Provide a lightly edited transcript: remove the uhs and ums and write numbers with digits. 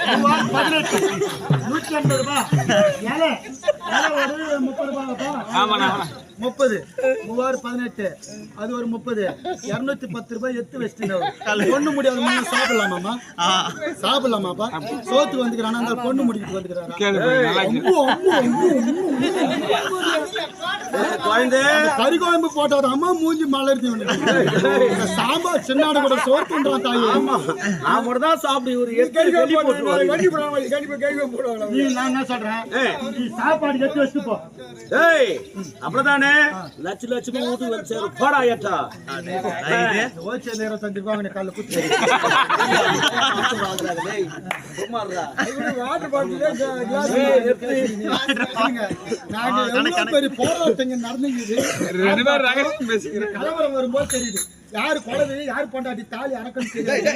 150 ரூபாய். ஏழை ஒரு 30 ரூபாய்ப்பா. 30 3 18 அது ஒரு 30 210 ரூபாய் எடுத்து வச்சுட்டு பொண்ணு முடியாது சாப்பிடலாமாமா? சாப்பிடலாமாப்பா? சோத்துக்கு வந்துக்கிறானா அந்த பொண்ணு முடிக்கிட்டு வந்துக்கிறாரா? கறி குழம்பு போட்டது அம்மா மூஞ்சி மலர்த்தி சாம்பார் சின்னாடு கூட சோத்துன்றான் தாய். தான் சாப்பிடு நான் என்ன சொல்றேன், சாப்பாடு எடுத்து வச்சுட்டு போ. அப்படிதானே லட்சம் லட்சமா வீட்டுக்கு வச்சு போடா ஏட்டா ஓச்சே நேரம் தந்துருவாங்க கால குத்து வாட்டர் பாட்டில் பெரிய போராட்டங்க நடந்துங்குது. கலவரம் வரும்போது தெரியுது யாரு குழந்தை யாரு பொண்டாட்டி தாலி அணக்கம் தெரியாது.